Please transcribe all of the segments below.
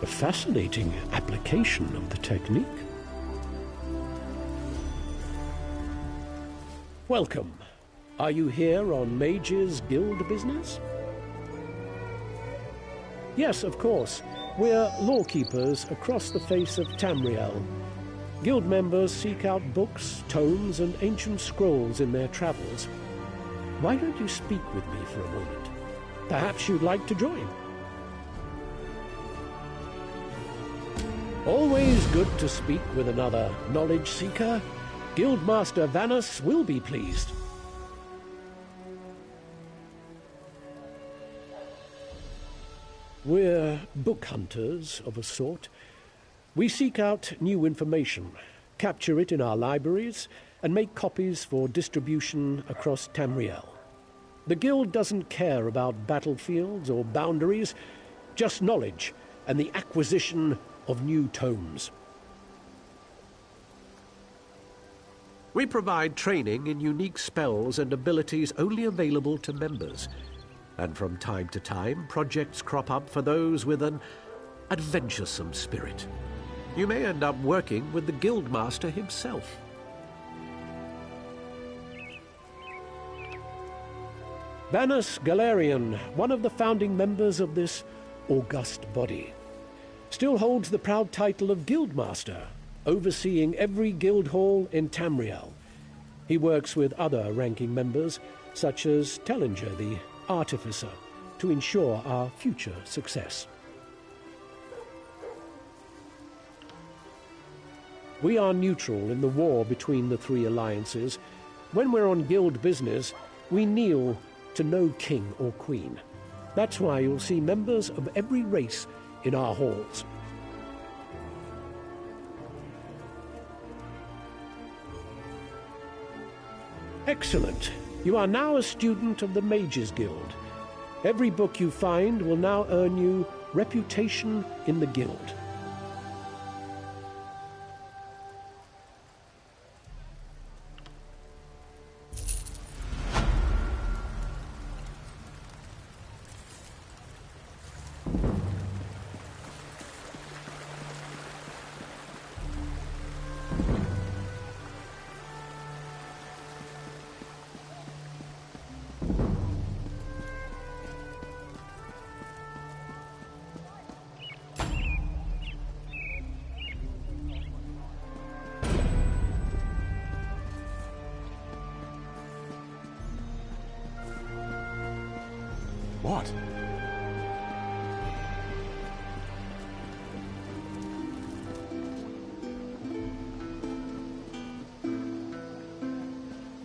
fascinating application of the technique. Welcome. Are you here on Mage's Guild business? Yes, of course. We're lawkeepers across the face of Tamriel. Guild members seek out books, tomes, and ancient scrolls in their travels. Why don't you speak with me for a moment? Perhaps you'd like to join. Always good to speak with another knowledge seeker. Guildmaster Vanus will be pleased. We're book hunters of a sort. We seek out new information, capture it in our libraries, and make copies for distribution across Tamriel. The Guild doesn't care about battlefields or boundaries, just knowledge and the acquisition of new tomes. We provide training in unique spells and abilities only available to members. And from time to time, projects crop up for those with an adventuresome spirit. You may end up working with the Guildmaster himself. Vanus Galarian, one of the founding members of this august body, still holds the proud title of Guildmaster, overseeing every guild hall in Tamriel. He works with other ranking members, such as Tellinger, the Artificer, to ensure our future success. We are neutral in the war between the three alliances. When we're on guild business, we kneel to no king or queen. That's why you'll see members of every race in our halls. Excellent. You are now a student of the Mages Guild. Every book you find will now earn you reputation in the guild. What?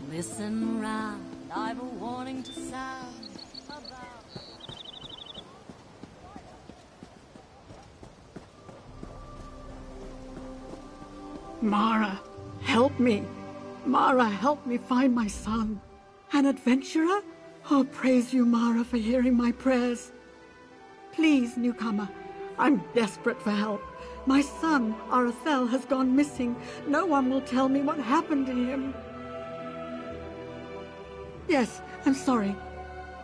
Listen round, I've a warning to sound about... Mara, help me. Mara, help me find my son. An adventurer? Oh, praise you, Mara, for hearing my prayers. Please, newcomer, I'm desperate for help. My son, Arathel, has gone missing. No one will tell me what happened to him. Yes, I'm sorry.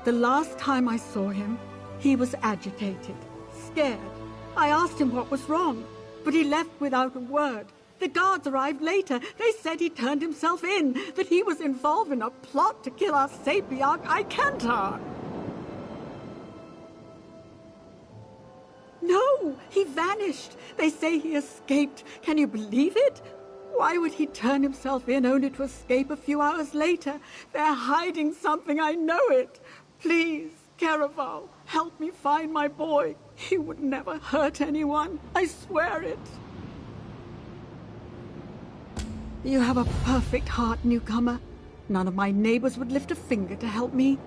The last time I saw him, he was agitated, scared. I asked him what was wrong, but he left without a word. The guards arrived later. They said he turned himself in, that he was involved in a plot to kill our Sapiarch, Icantar. No, he vanished. They say he escaped. Can you believe it? Why would he turn himself in only to escape a few hours later? They're hiding something, I know it. Please, Caraval, help me find my boy. He would never hurt anyone. I swear it. You have a perfect heart, newcomer. None of my neighbors would lift a finger to help me.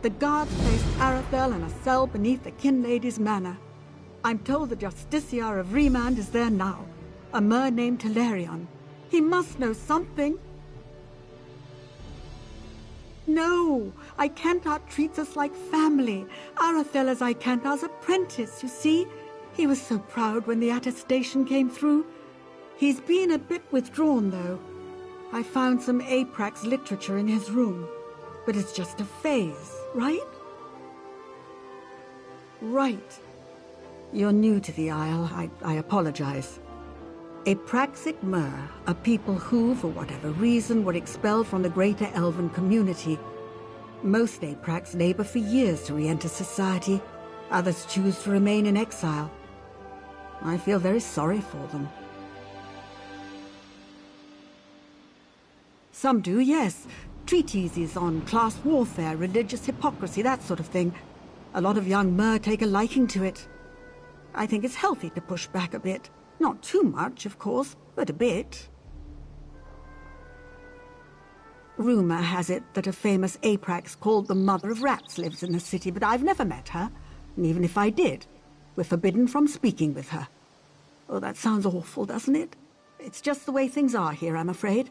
The guards placed Arathel in a cell beneath the Kin Lady's manor. I'm told the Justiciar of Remand is there now, a mer named Telerion. He must know something. No, Icantar treats us like family. Arathel is Icantar's apprentice, you see. He was so proud when the attestation came through. He's been a bit withdrawn, though. I found some Aprax literature in his room. But it's just a phase, right? Right. You're new to the Isle. I apologize. Apraxic Mer are people who, for whatever reason, were expelled from the greater elven community. Most Aprax labor for years to re-enter society. Others choose to remain in exile. I feel very sorry for them. Some do, yes. Treatises on class warfare, religious hypocrisy, that sort of thing. A lot of young Mer take a liking to it. I think it's healthy to push back a bit. Not too much, of course, but a bit. Rumor has it that a famous Aprax called the Mother of Rats lives in the city, but I've never met her. And even if I did, we're forbidden from speaking with her. Oh, that sounds awful, doesn't it? It's just the way things are here, I'm afraid.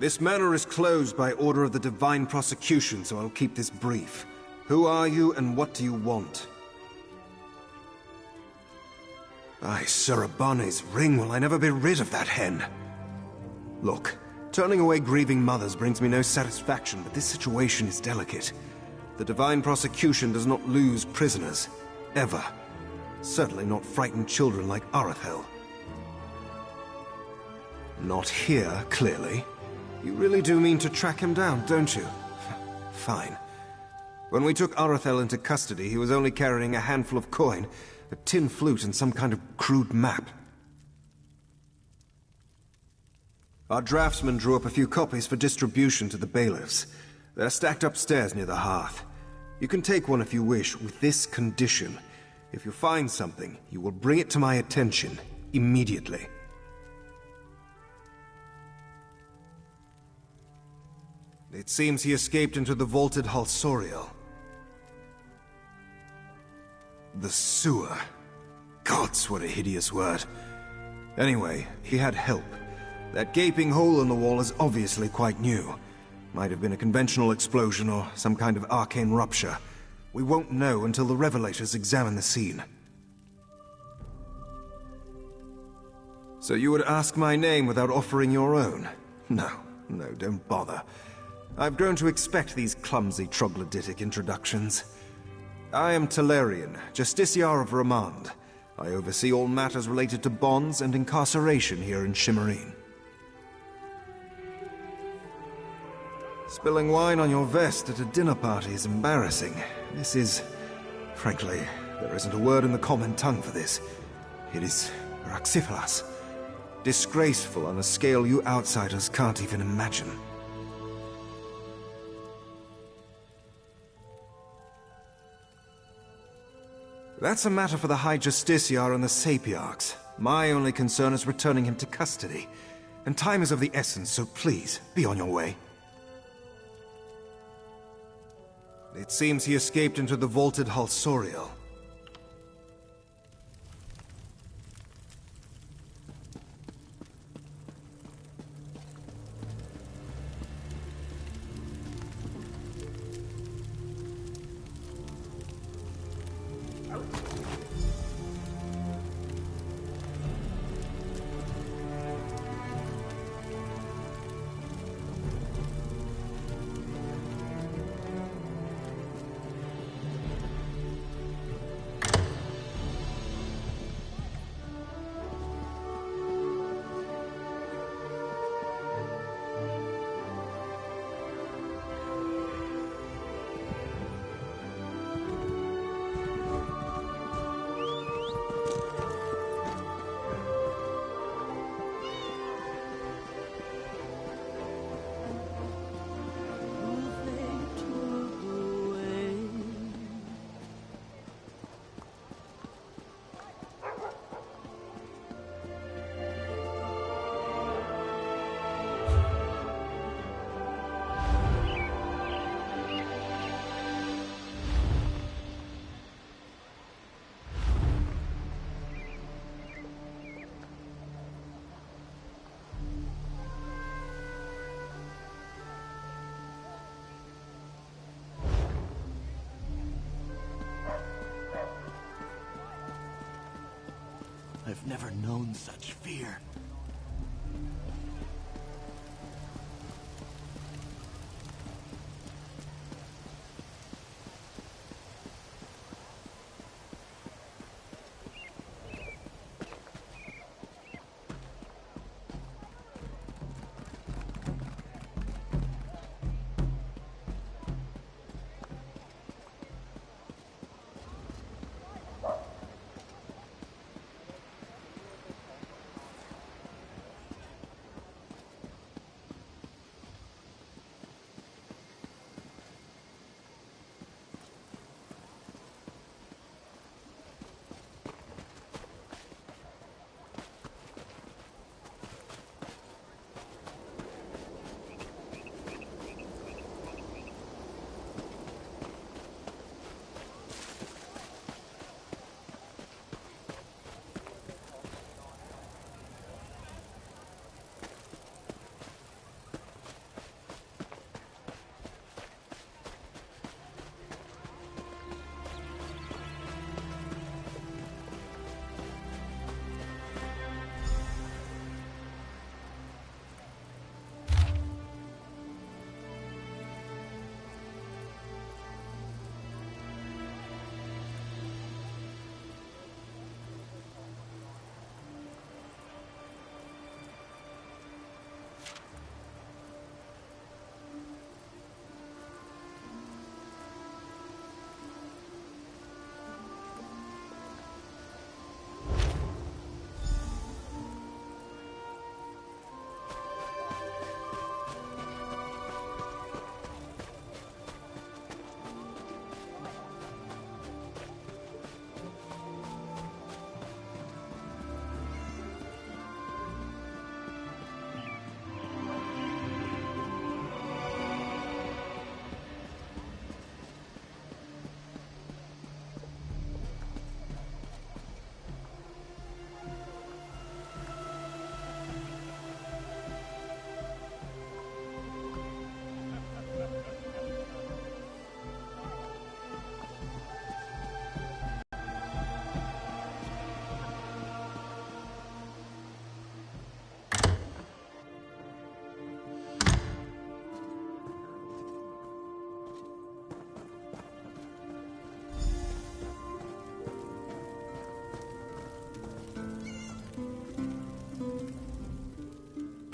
This manor is closed by order of the Divine Prosecution, so I'll keep this brief. Who are you, and what do you want? Aye, Surabane's ring, will I never be rid of that hen? Look, turning away grieving mothers brings me no satisfaction, but this situation is delicate. The Divine Prosecution does not lose prisoners. Ever. Certainly not frightened children like Arathel. Not here, clearly. You really do mean to track him down, don't you? Fine. When we took Arathel into custody, he was only carrying a handful of coin, a tin flute, and some kind of crude map. Our draftsman drew up a few copies for distribution to the bailiffs. They're stacked upstairs near the hearth. You can take one if you wish, with this condition. If you find something, you will bring it to my attention, immediately. It seems he escaped into the vaulted Halsoriel. The sewer. Gods, what a hideous word. Anyway, he had help. That gaping hole in the wall is obviously quite new. Might have been a conventional explosion or some kind of arcane rupture. We won't know until the Revelators examine the scene. So you would ask my name without offering your own? No, don't bother. I've grown to expect these clumsy troglodytic introductions. I am Talarian, Justiciar of Ramand. I oversee all matters related to bonds and incarceration here in Shimmerine. Spilling wine on your vest at a dinner party is embarrassing. This is... frankly, there isn't a word in the common tongue for this. It is raxiferas. Disgraceful on a scale you outsiders can't even imagine. That's a matter for the High Justiciar and the Sapiarchs. My only concern is returning him to custody. And time is of the essence, so please, be on your way. It seems he escaped into the vaulted Halsoriel. I've never known such fear.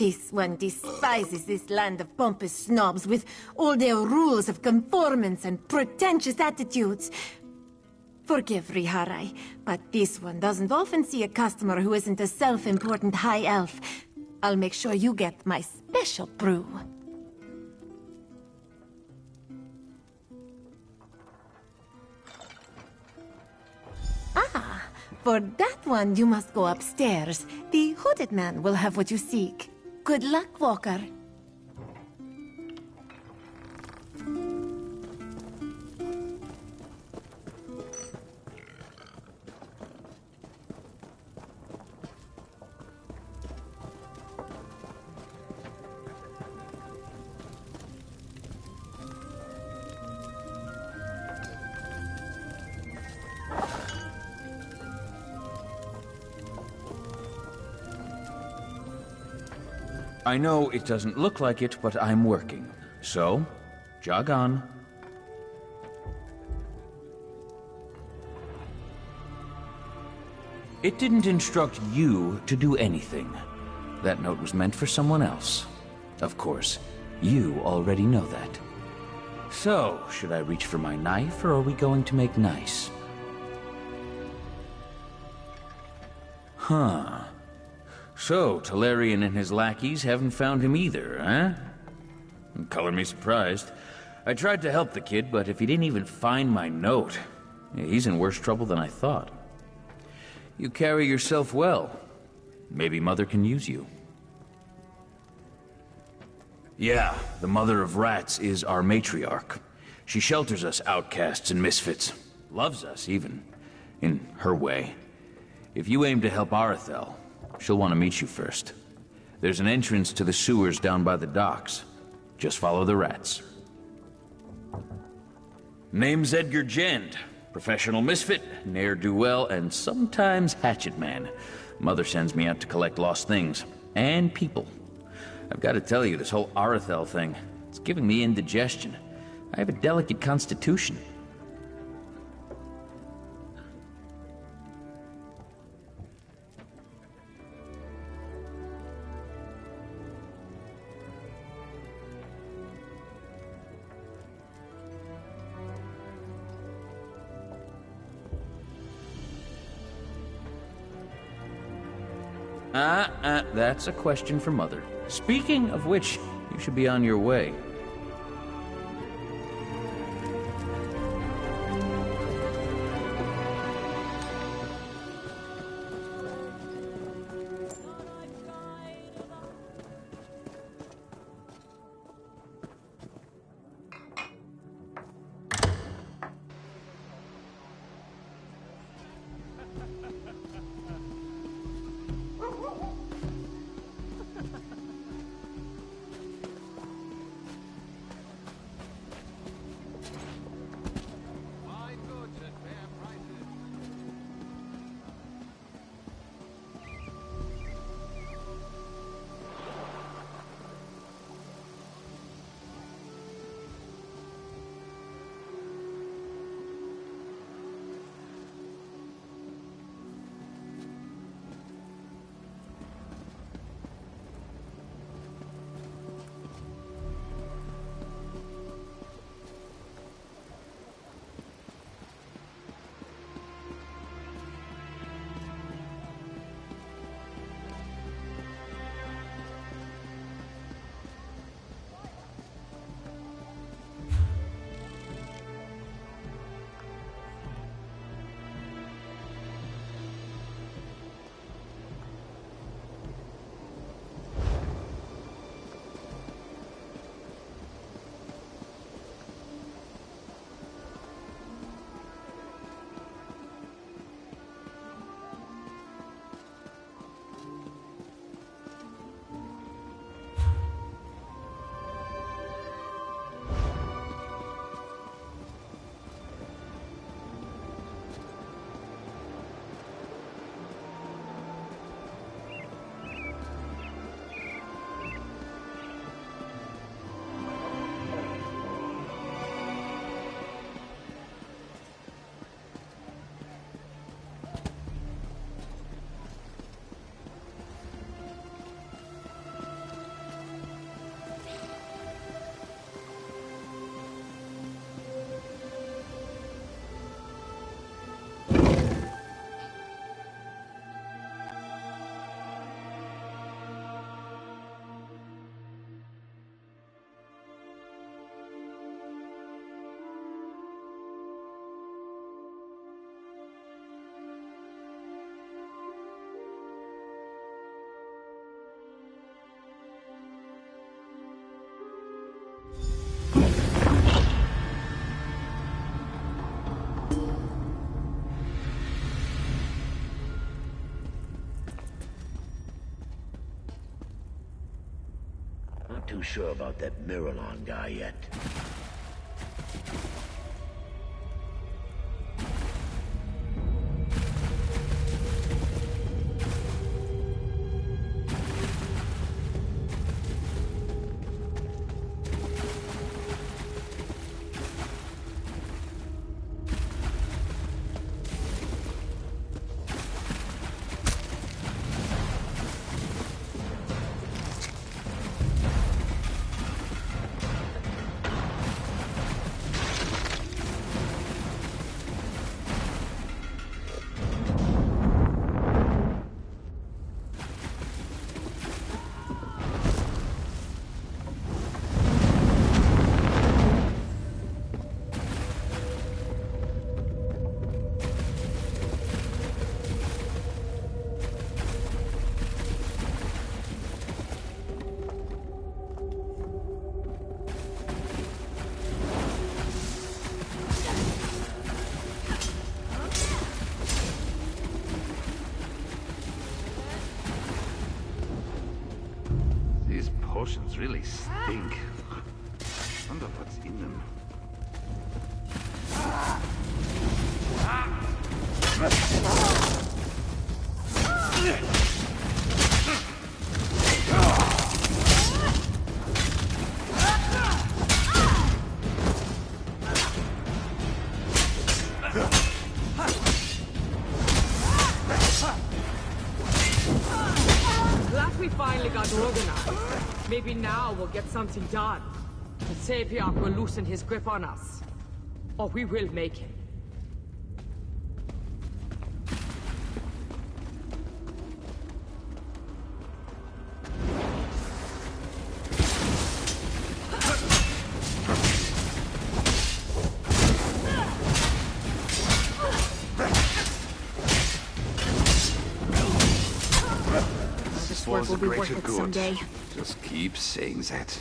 This one despises this land of pompous snobs with all their rules of conformance and pretentious attitudes. Forgive Riharai, but this one doesn't often see a customer who isn't a self-important high elf. I'll make sure you get my special brew. Ah, for that one you must go upstairs. The hooded man will have what you seek. Good luck, Walker. I know it doesn't look like it, but I'm working. So, jog on. It didn't instruct you to do anything. That note was meant for someone else. Of course, you already know that. So, should I reach for my knife, or are we going to make nice? Huh. So, Talarian and his lackeys haven't found him either, huh? Color me surprised. I tried to help the kid, but if he didn't even find my note, he's in worse trouble than I thought. You carry yourself well. Maybe Mother can use you. Yeah, the Mother of Rats is our matriarch. She shelters us outcasts and misfits. Loves us, even. In her way. If you aim to help Arethel, she'll want to meet you first. There's an entrance to the sewers down by the docks. Just follow the rats. Name's Edgar Jend. Professional misfit, ne'er-do-well, and sometimes hatchet man. Mother sends me out to collect lost things. And people. I've got to tell you, this whole Arethel thing, it's giving me indigestion. I have a delicate constitution. That's a question for Mother. Speaking of which, you should be on your way. Not too sure about that Miralon guy yet. Potions really stink. Wonder what's in them. Glad we finally got organized. Maybe now we'll get something done. The Sapiarch will loosen his grip on us. Or we will make him. This work will be worth it someday. Just keep saying that.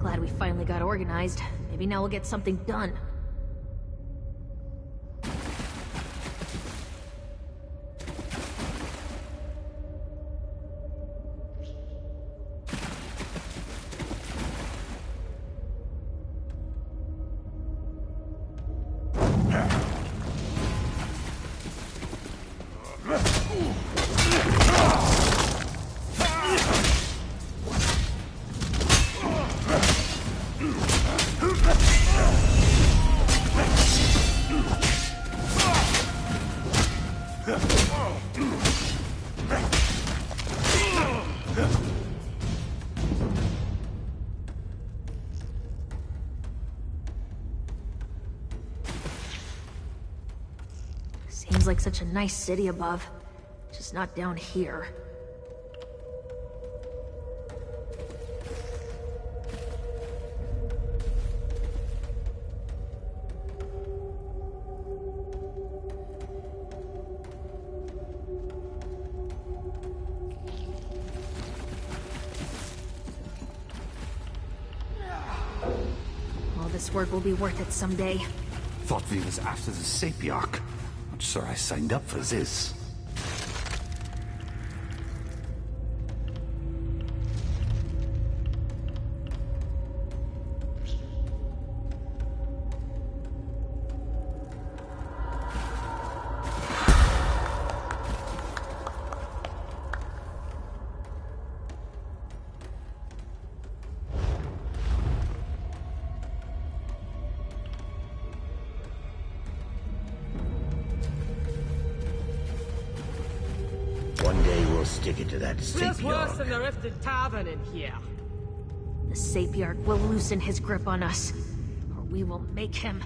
Glad we finally got organized. Maybe now we'll get something done. Seems like such a nice city above. Just not down here. All this work will be worth it someday. Thought we was after the Sapiarch. Not sure I signed up for this. make it to that Feels worse Sapiarch. than the Rifted Tavern in here. The Sapiarch will loosen his grip on us, or we will make him.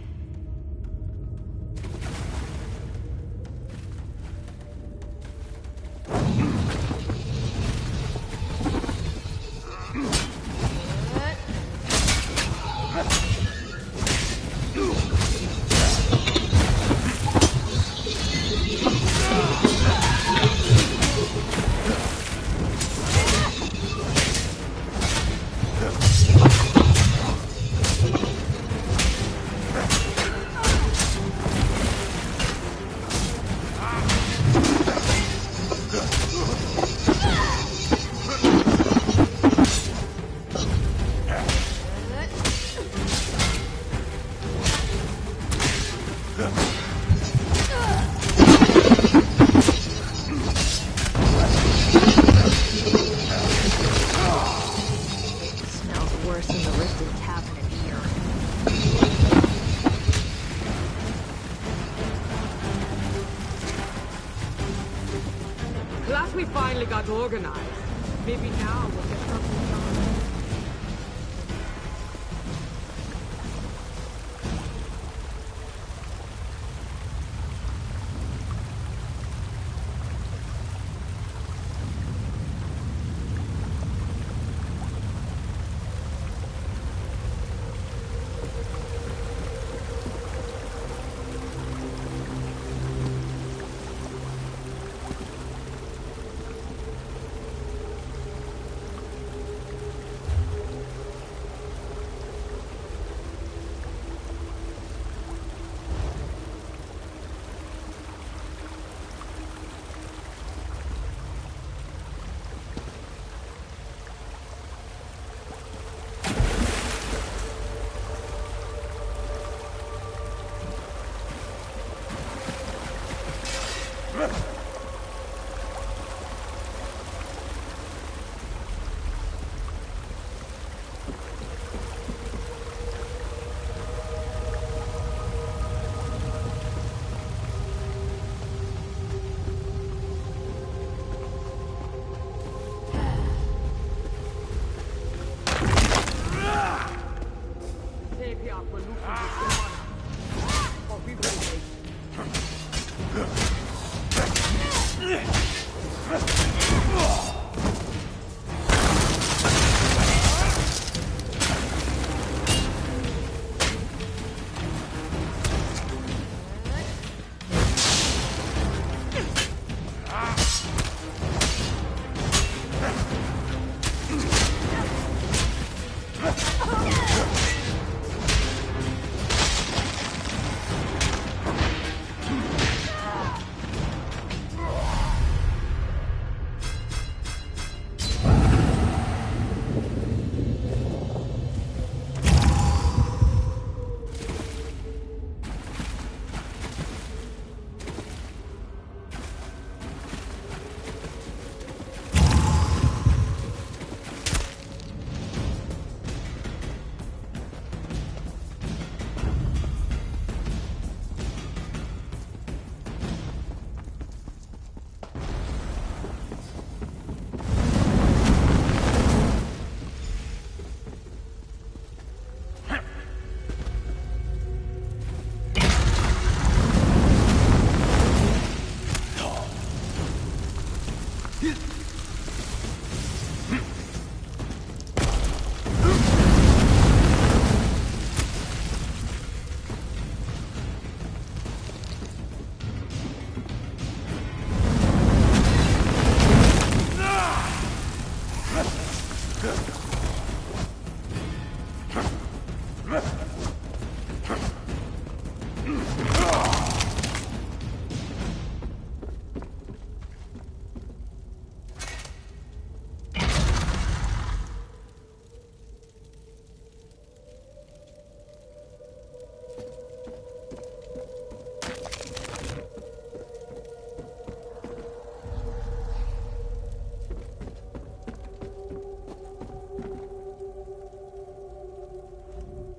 Smells worse than the Rifted Tavern in here. Glad we finally got organized. Maybe now we'll get something done. Sapiarch will loosen his grip on us, or we will make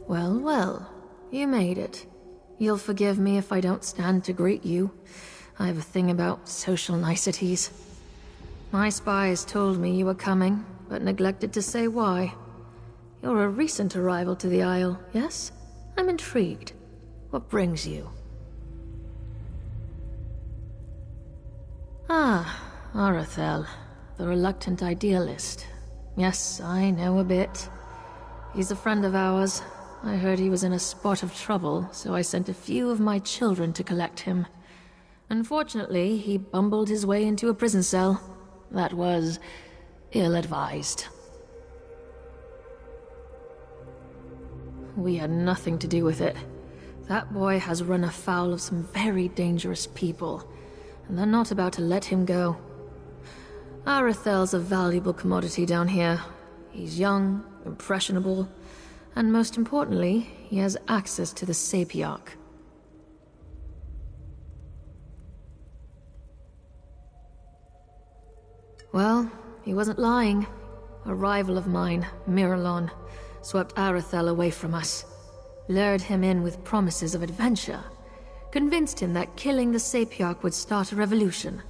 Well, well. You made it. You'll forgive me if I don't stand to greet you. I have a thing about social niceties. My spies told me you were coming, but neglected to say why. You're a recent arrival to the Isle, yes? I'm intrigued. What brings you? Ah, Arathel, the reluctant idealist. Yes, I know a bit. He's a friend of ours. I heard he was in a spot of trouble, so I sent a few of my children to collect him. Unfortunately, he bumbled his way into a prison cell. That was ill-advised. We had nothing to do with it. That boy has run afoul of some very dangerous people, and they're not about to let him go. Arathel's a valuable commodity down here. He's young, impressionable, and most importantly, he has access to the Sapiarch. Well, he wasn't lying. A rival of mine, Miralon, swept Arathel away from us, lured him in with promises of adventure, convinced him that killing the Sapiarch would start a revolution.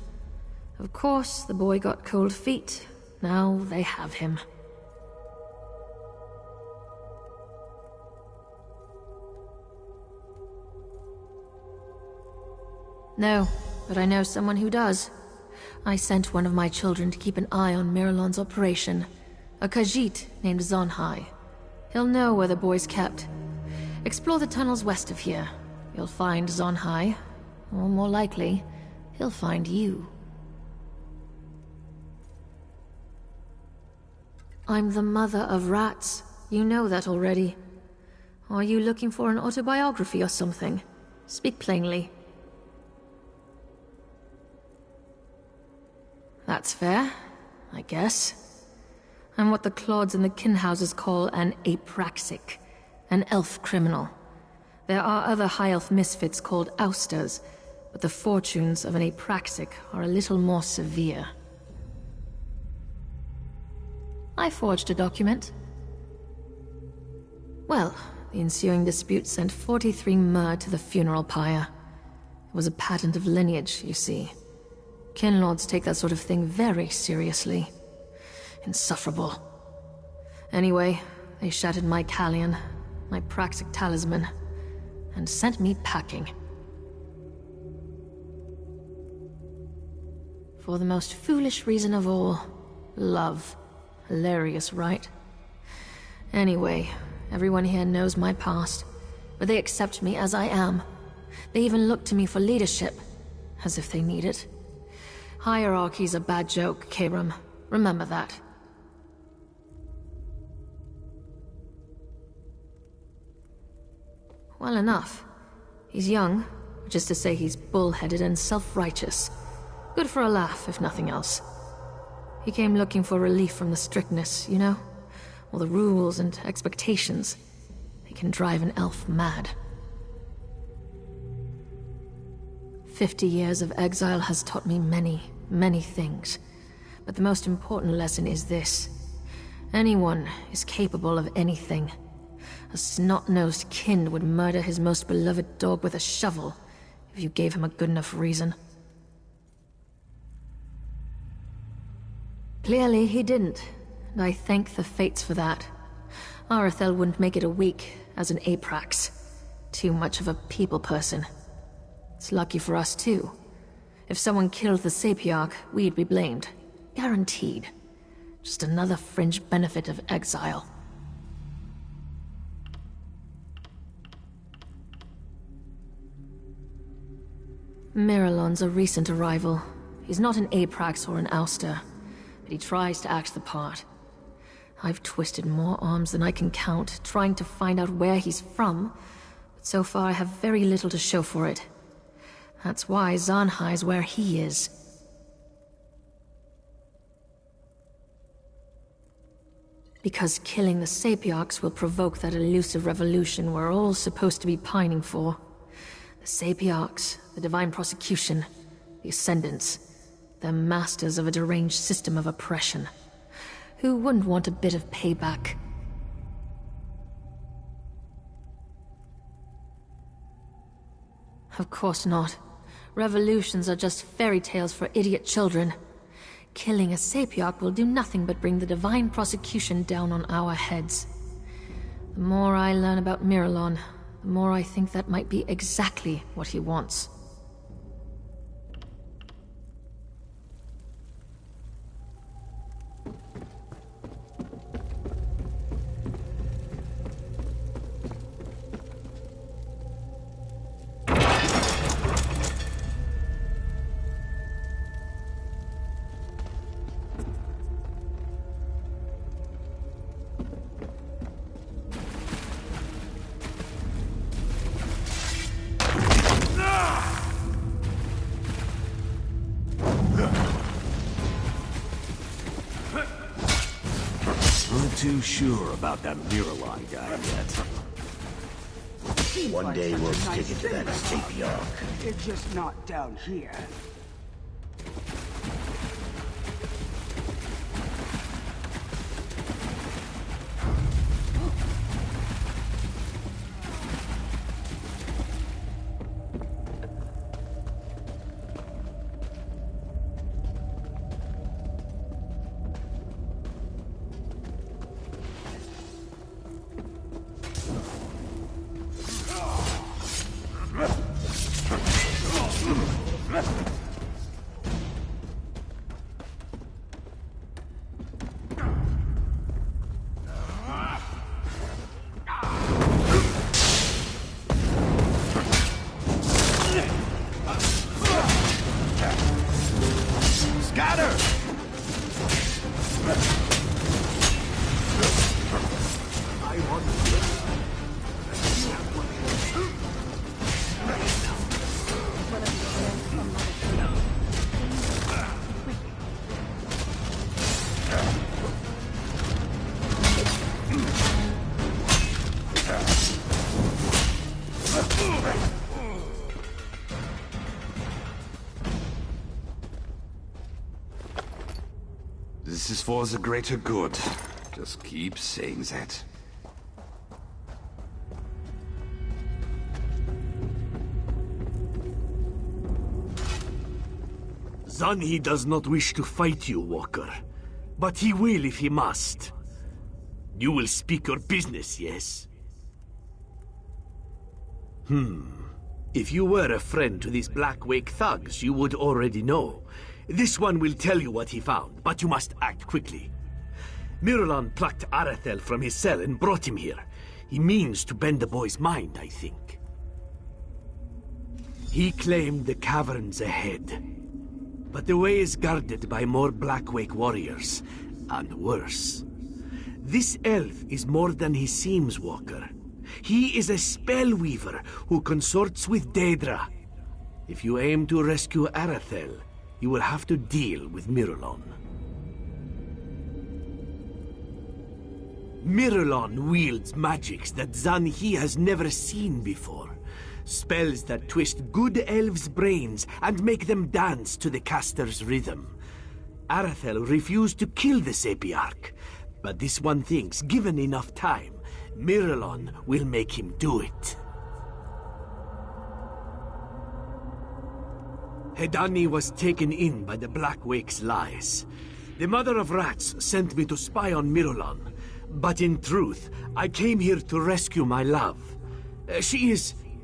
Of course, the boy got cold feet. Now they have him. No, but I know someone who does. I sent one of my children to keep an eye on Miralon's operation. A Khajiit named Zonhai. He'll know where the boy's kept. Explore the tunnels west of here. You'll find Zonhai. Or more likely, he'll find you. I'm the mother of rats. You know that already. Are you looking for an autobiography or something? Speak plainly. That's fair, I guess. I'm what the Clods and the Kinhouses call an apraxic, an elf criminal. There are other high elf misfits called ousters, but the fortunes of an apraxic are a little more severe. I forged a document. Well, the ensuing dispute sent 43 Mer to the funeral pyre. It was a patent of lineage, you see. Kinlords take that sort of thing very seriously. Insufferable. Anyway, they shattered my Callion, my praxic talisman, and sent me packing. For the most foolish reason of all, love. Hilarious, right? Anyway, everyone here knows my past, but they accept me as I am. They even look to me for leadership, as if they need it. Hierarchy's a bad joke, Karam. Remember that. Well enough. He's young, which is to say he's bullheaded and self-righteous. Good for a laugh, if nothing else. He came looking for relief from the strictness, you know? All the rules and expectations. They can drive an elf mad. 50 years of exile has taught me many, many things. But the most important lesson is this. Anyone is capable of anything. A snot-nosed kin would murder his most beloved dog with a shovel if you gave him a good enough reason. Clearly he didn't, and I thank the fates for that. Arathel wouldn't make it a week as an Aprax. Too much of a people person. It's lucky for us, too. If someone killed the Sapiarch, we'd be blamed. Guaranteed. Just another fringe benefit of exile. Miralon's a recent arrival. He's not an Aprax or an ouster, but he tries to act the part. I've twisted more arms than I can count, trying to find out where he's from, but so far I have very little to show for it. That's why Zonhai's where he is. Because killing the Sapiarchs will provoke that elusive revolution we're all supposed to be pining for. The Sapiarchs, the Divine Prosecution, the Ascendants, they're masters of a deranged system of oppression. Who wouldn't want a bit of payback? Of course not. Revolutions are just fairy tales for idiot children. Killing a Sapiarch will do nothing but bring the divine prosecution down on our heads. The more I learn about Miralon, the more I think that might be exactly what he wants. Too sure about that Miralon guy yet. One day we'll stick it to that Sapiarch. It's just not down here. This is for the greater good. Just keep saying that. Zanhi does not wish to fight you, Walker. But he will if he must. You will speak your business, yes? If you were a friend to these Blackwake thugs, you would already know. This one will tell you what he found, but you must act quickly. Miralon plucked Arathel from his cell and brought him here. He means to bend the boy's mind, I think. He claimed the cavern's ahead. But the way is guarded by more Blackwake warriors, and worse. This elf is more than he seems, Walker. He is a spellweaver who consorts with Daedra. If you aim to rescue Arathel, you will have to deal with Miralon. Miralon wields magics that Zanhi has never seen before. Spells that twist good elves' brains and make them dance to the caster's rhythm. Arathel refused to kill the Sapiarch, but this one thinks, given enough time, Miralon will make him do it. Hedani was taken in by the Blackwake's lies. The Mother of Rats sent me to spy on Miralon, but in truth, I came here to rescue my love. She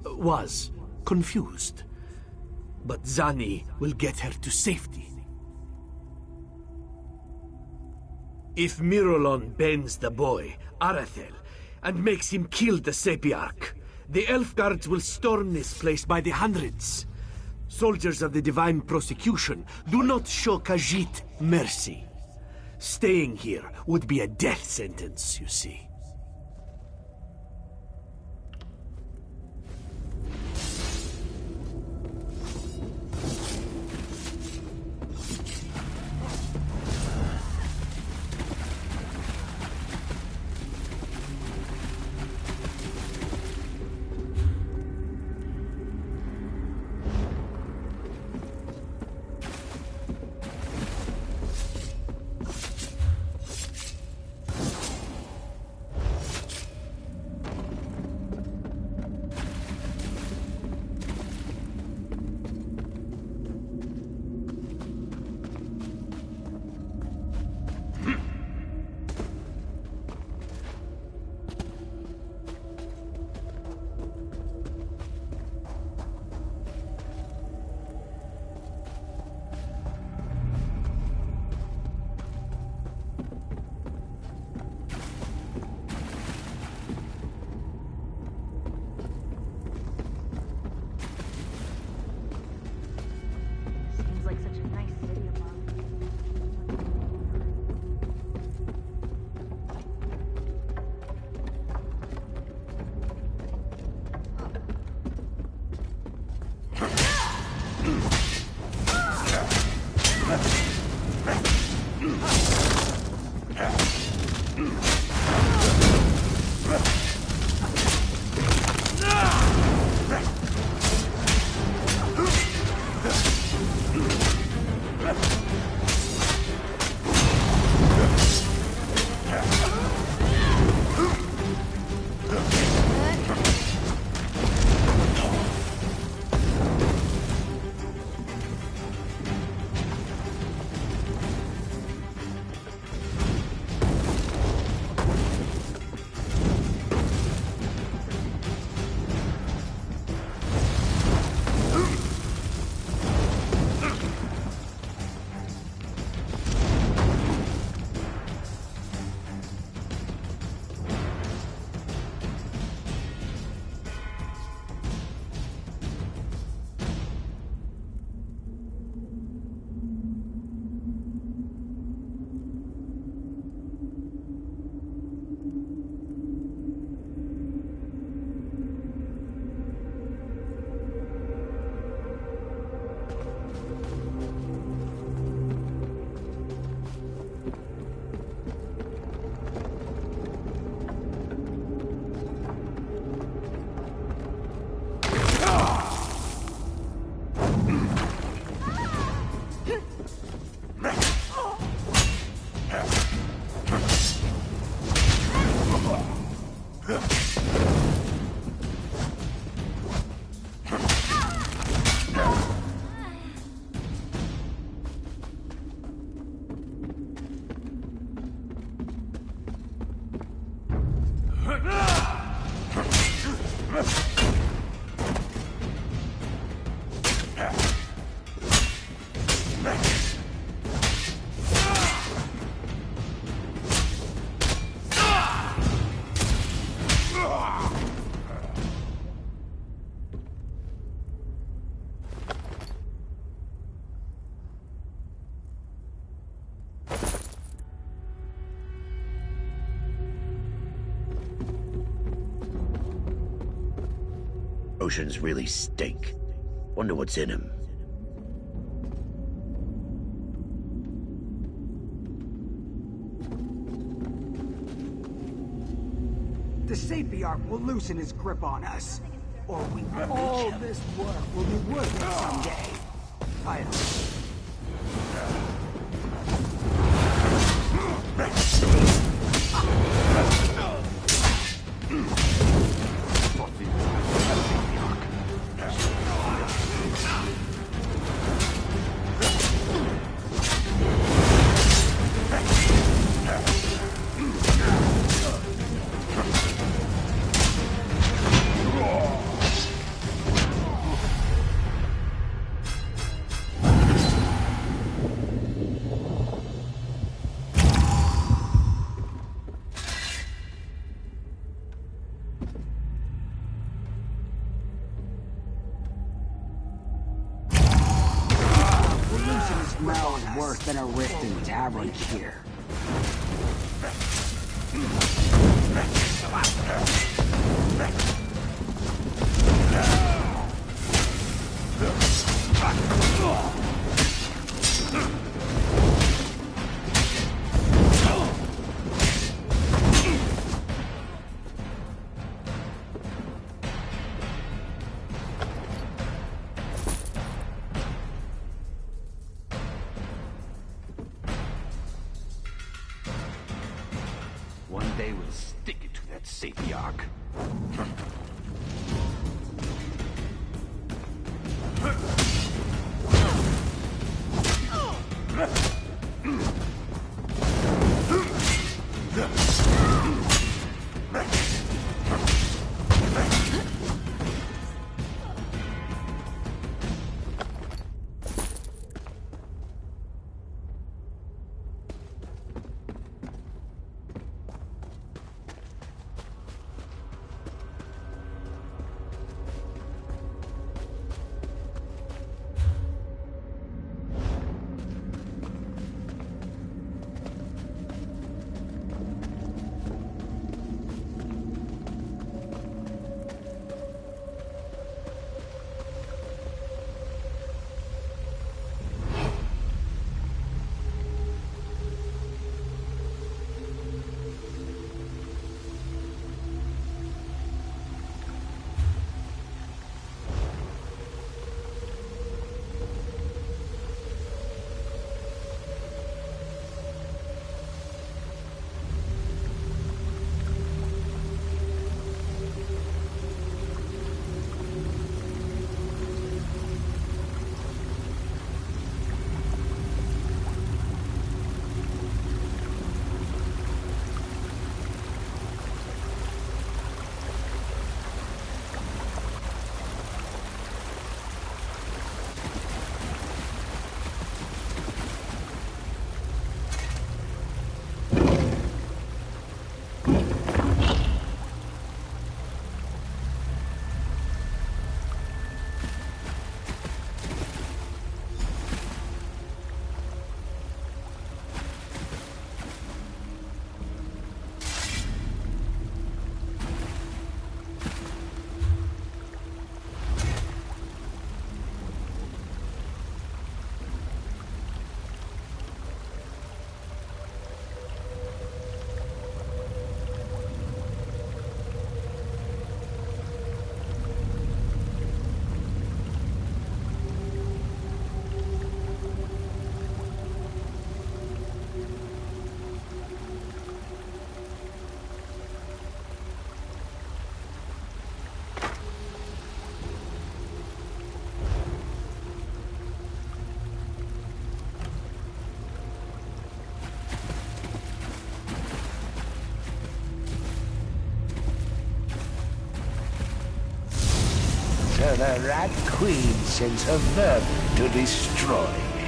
was confused. But Zani will get her to safety. If Miralon bends the boy, Arathel, and makes him kill the Sapiarch, the elf guards will storm this place by the hundreds. Soldiers of the Divine Prosecution do not show Khajiit mercy. Staying here would be a death sentence, you see. Oceans really stink. Wonder what's in them. The Sapiarch will loosen his grip on us. Or all this work will be worth it someday. I don't. Worse than a rift in Tavern here. One day we'll stick it to that Sapiarch. So the Rat Queen sends her vermin to destroy me.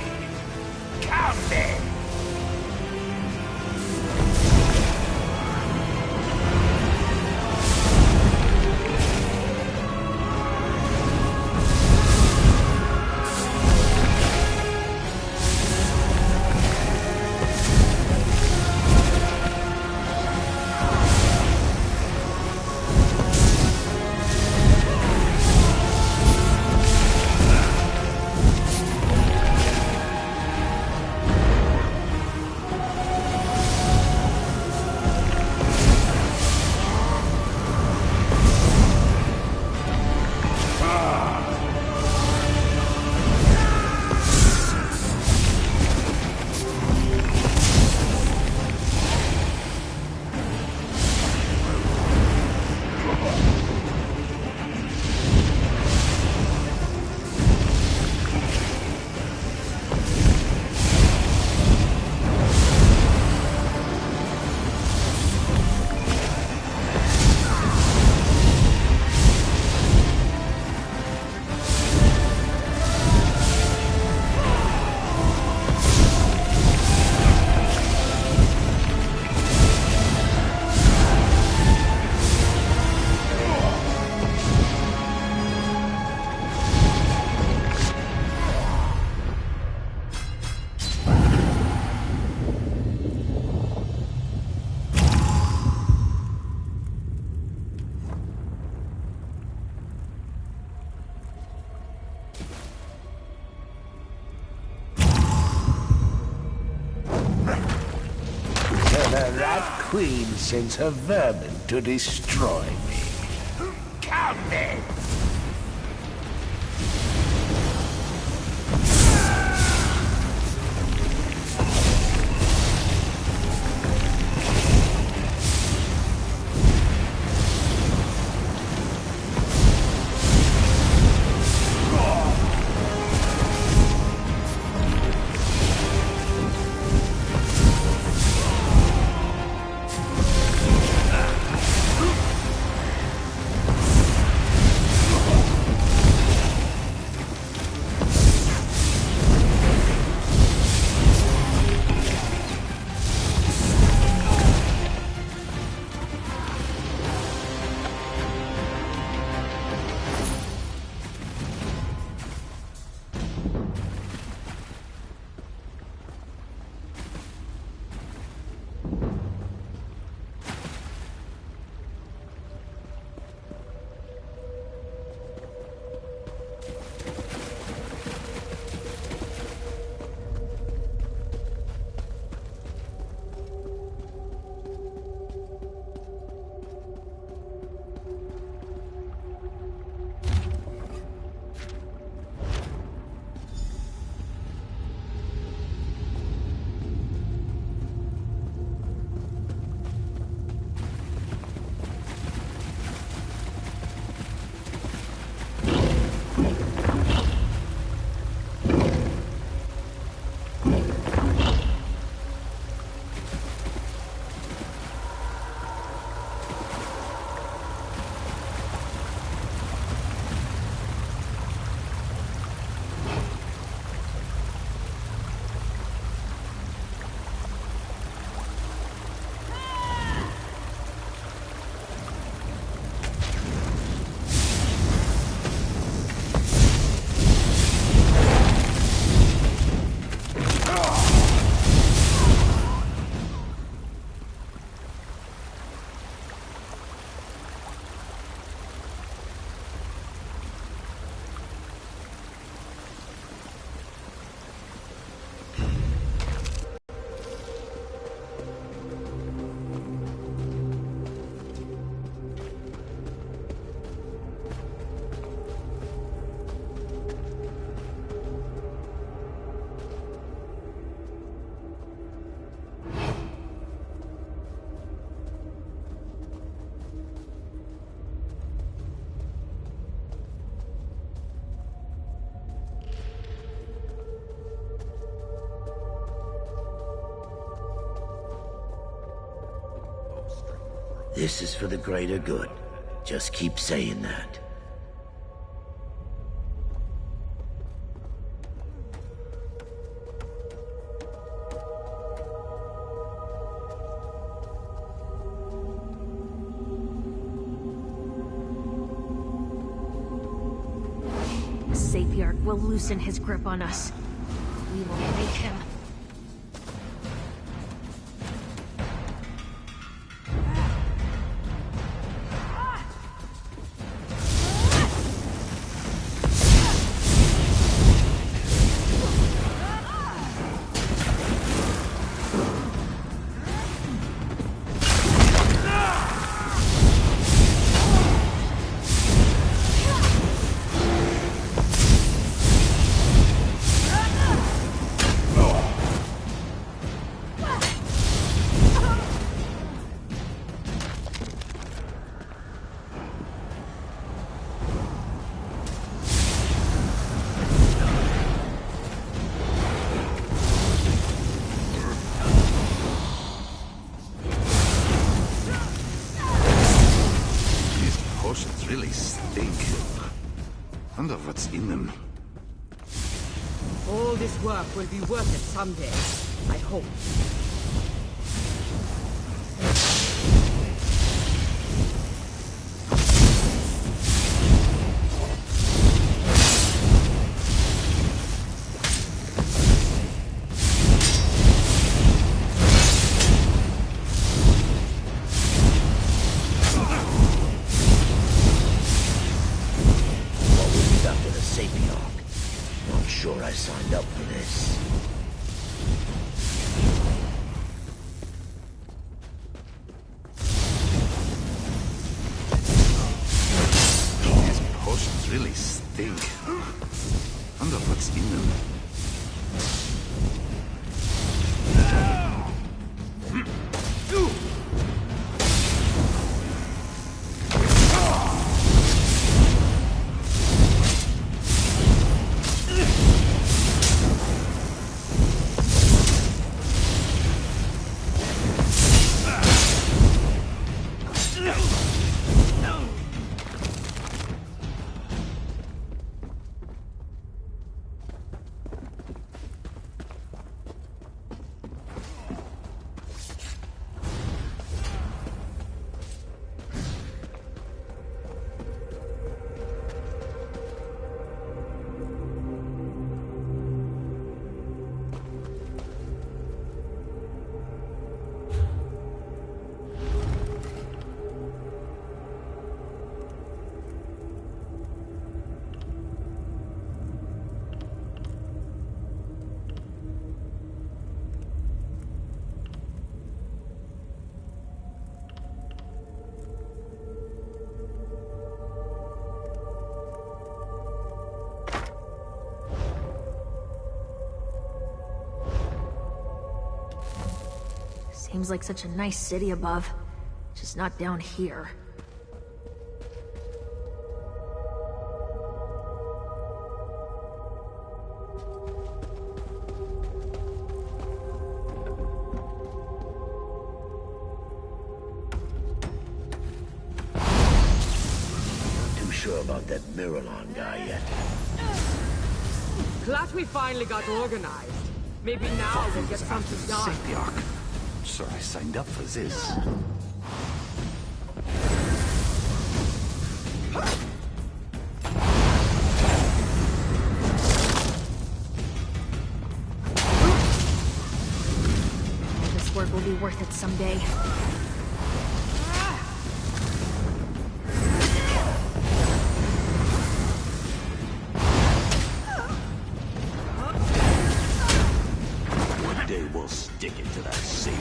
Come then! The Rat Queen sends her vermin to destroy me. Come then! This is for the greater good. Just keep saying that. Sapiarch will loosen his grip on us. We will make him. Really stink. Wonder what's in them. All this work will be worth it someday. I hope. I signed up for this. These potions really stink. Wonder what's in them. Seems like such a nice city above, just not down here. Not too sure about that Miralon guy yet. Glad we finally got organized. Maybe now we'll get something done. Sapiarch. Sure, I signed up for this. This work will be worth it someday. One day we'll stick it to that Sapiarch.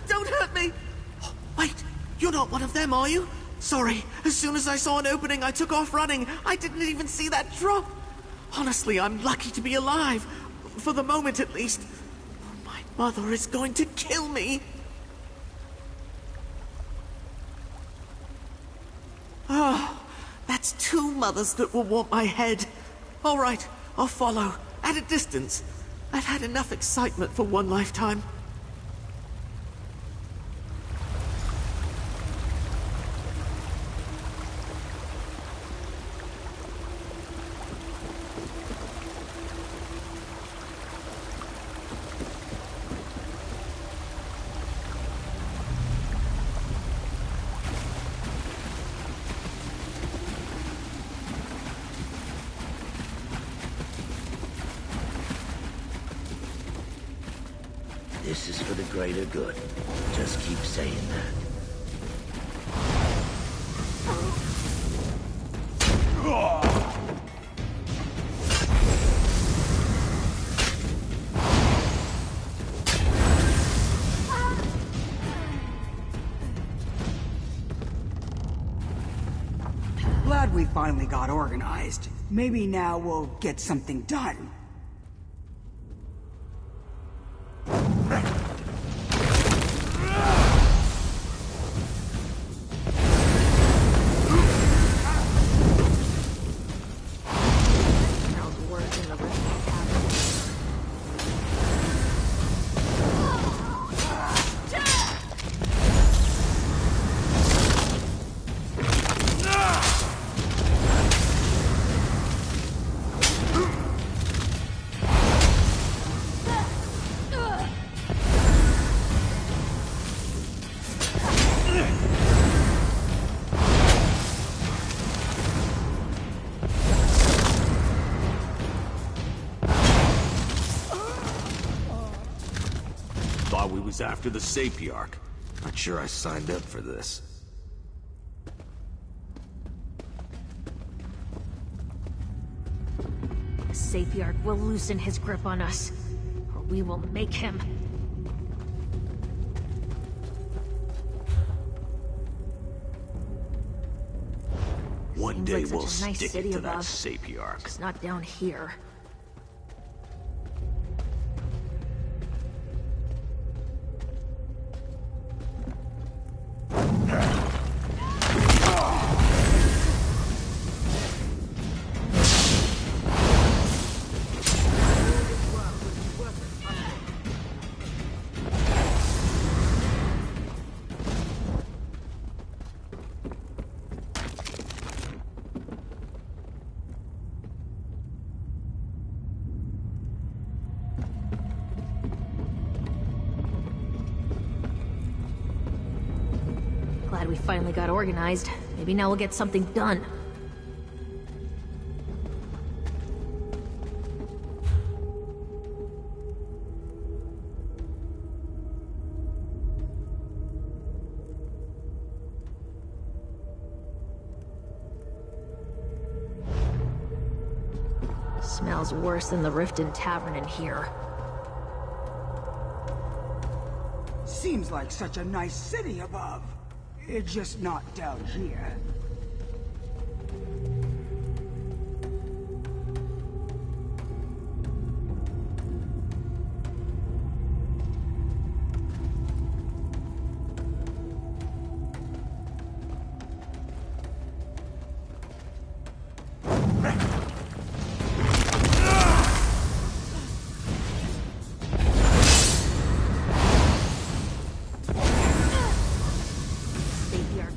Don't hurt me! Wait, you're not one of them, are you? Sorry, as soon as I saw an opening, I took off running. I didn't even see that drop. Honestly, I'm lucky to be alive. For the moment, at least. Oh my Mother is going to kill me! Oh, that's 2 mothers that will want my head. All right, I'll follow, at a distance. I've had enough excitement for one lifetime. This is for the greater good. Just keep saying that. Glad we finally got organized. Maybe now we'll get something done. Thought we was after the Sapiarch. Not sure I signed up for this. The Sapiarch will loosen his grip on us, or we will make him. One day Seems like we'll such a nice stick city it to that above. Sapiarch. Just not down here. Glad we finally got organized. Maybe now we'll get something done. Smells worse than the Riften Tavern in here. Seems like such a nice city above. It's just not down here.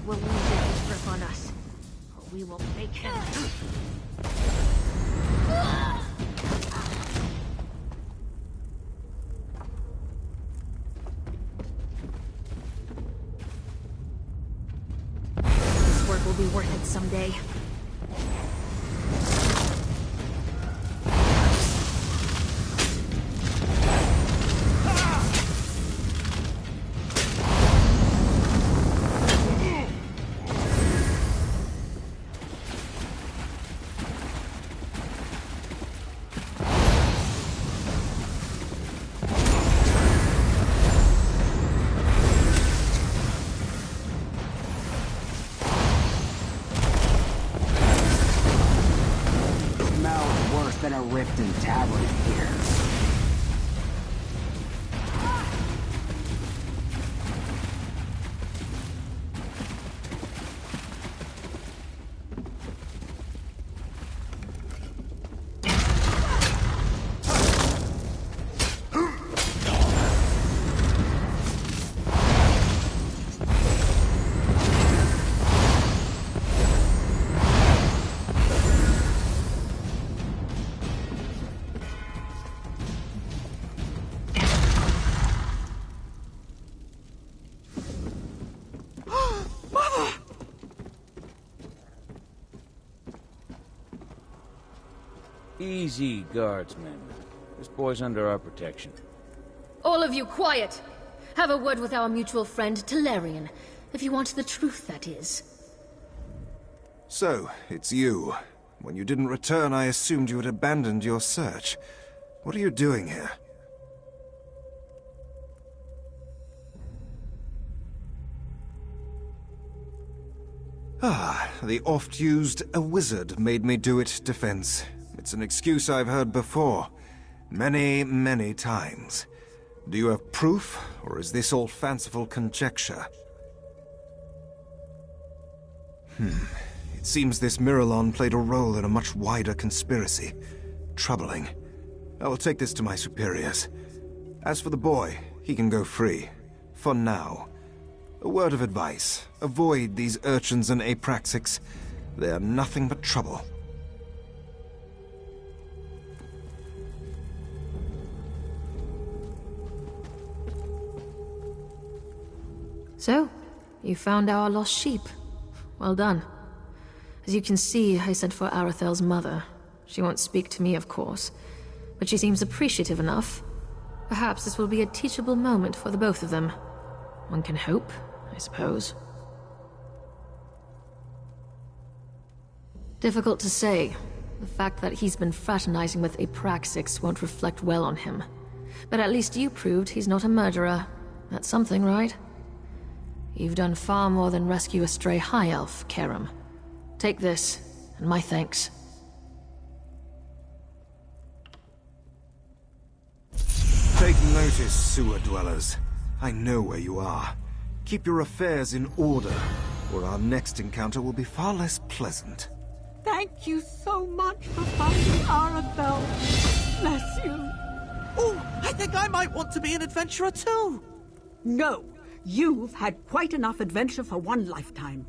Will loosen his grip on us, or we will make him. This work will be worth it someday. Smells worse than a Riften Tavern here. Easy, guardsmen. This boy's under our protection. All of you, quiet! Have a word with our mutual friend, Talarian. If you want the truth, that is. So, it's you. When you didn't return, I assumed you had abandoned your search. What are you doing here? Ah, the oft-used "a wizard made me do it" defense. It's an excuse I've heard before. Many, many times. Do you have proof, or is this all fanciful conjecture? It seems this Miralon played a role in a much wider conspiracy. Troubling. I will take this to my superiors. As for the boy, he can go free. For now. A word of advice. Avoid these urchins and apraxics. They are nothing but trouble. So, you found our lost sheep. Well done. As you can see, I sent for Arathel's mother. She won't speak to me, of course, but she seems appreciative enough. Perhaps this will be a teachable moment for the both of them. One can hope, I suppose. Difficult to say. The fact that he's been fraternizing with Apraxix won't reflect well on him. But at least you proved he's not a murderer. That's something, right? You've done far more than rescue a stray high elf, Karam. Take this, and my thanks. Take notice, sewer dwellers. I know where you are. Keep your affairs in order, or our next encounter will be far less pleasant. Thank you so much for finding Arathel. Bless you. Oh, I think I might want to be an adventurer too. No, you've had quite enough adventure for one lifetime.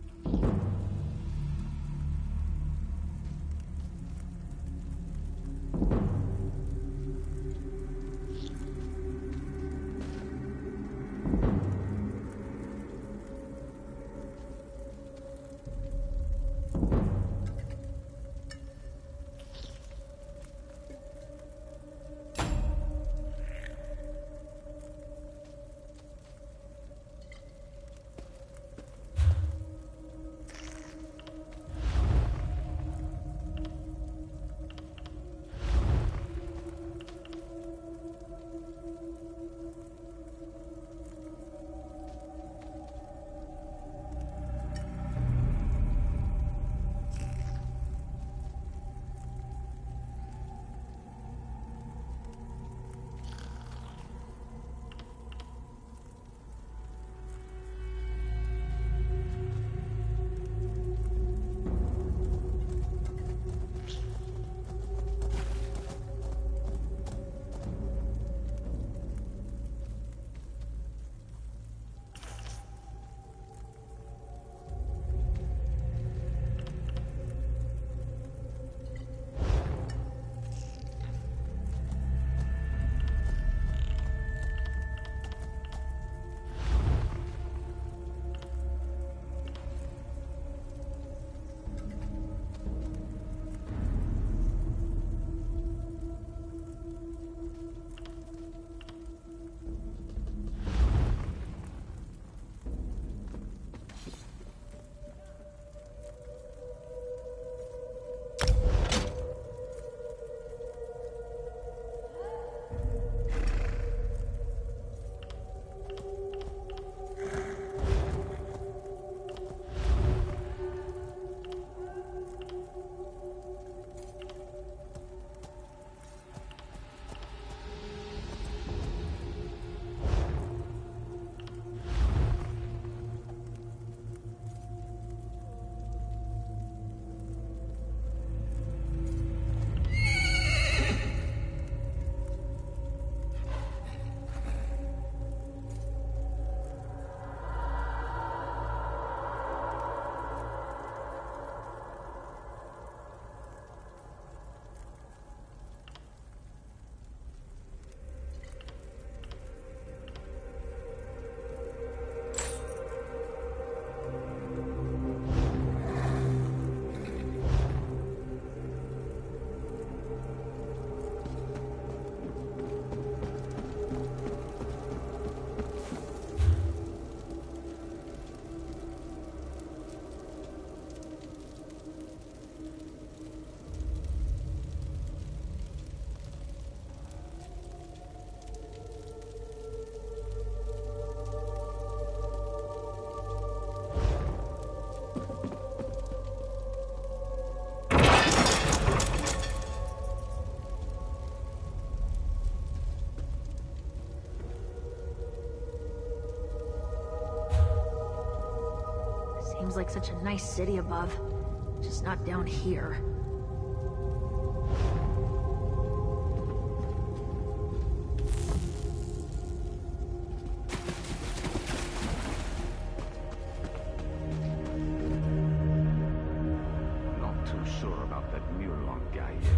seems like such a nice city above. Just not down here. Not too sure about that Murloc guy yet.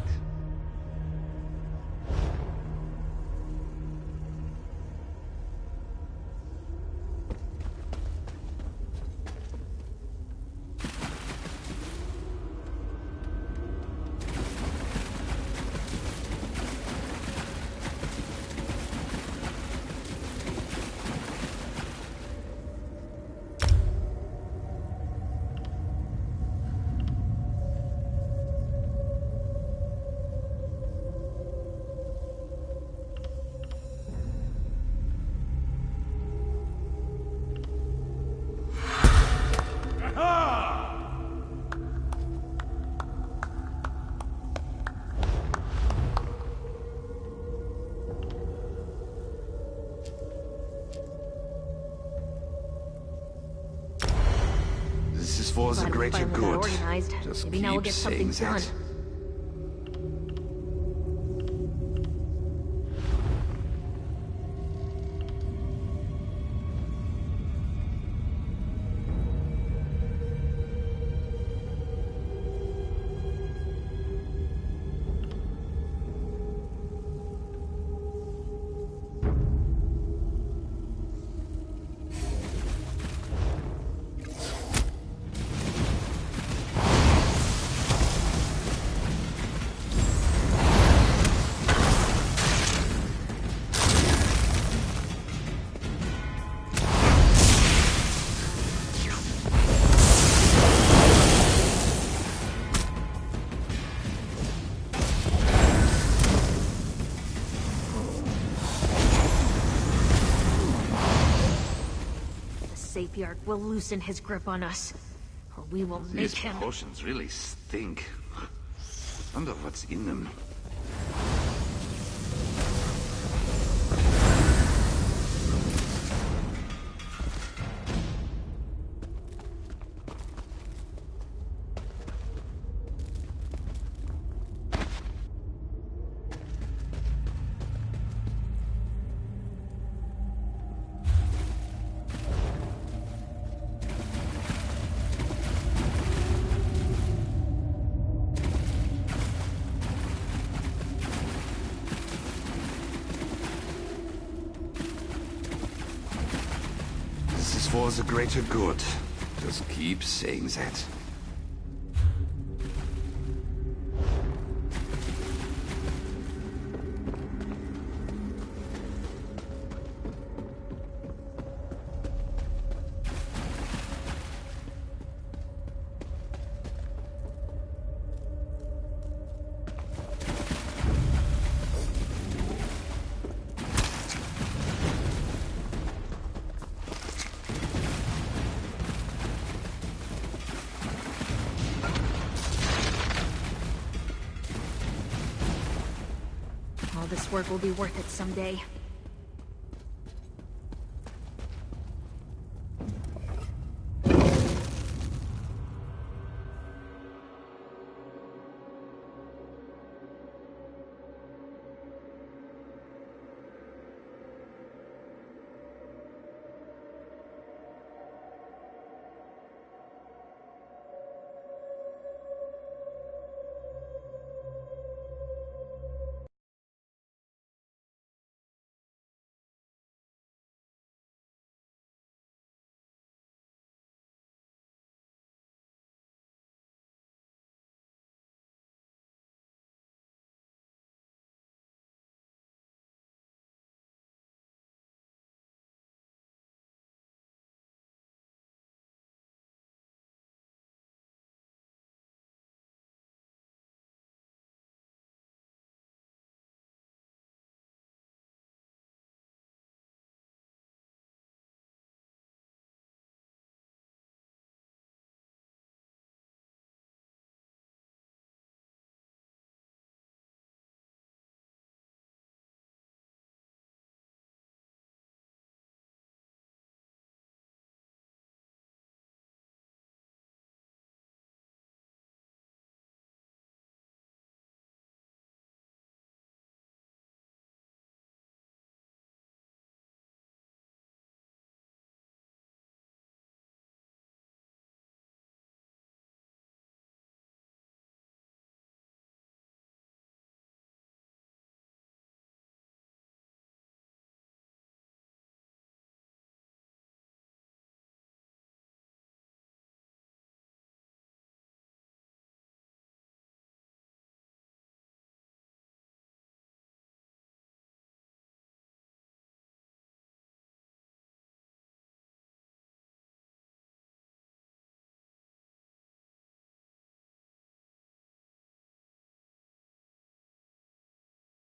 This is for the greater good. Just Maybe now we'll keep get something saying done. that. Sapiarch will loosen his grip on us, or we will make These him... potions really stink. Wonder what's in them. This is for the greater good. Just keep saying that. All this work will be worth it someday.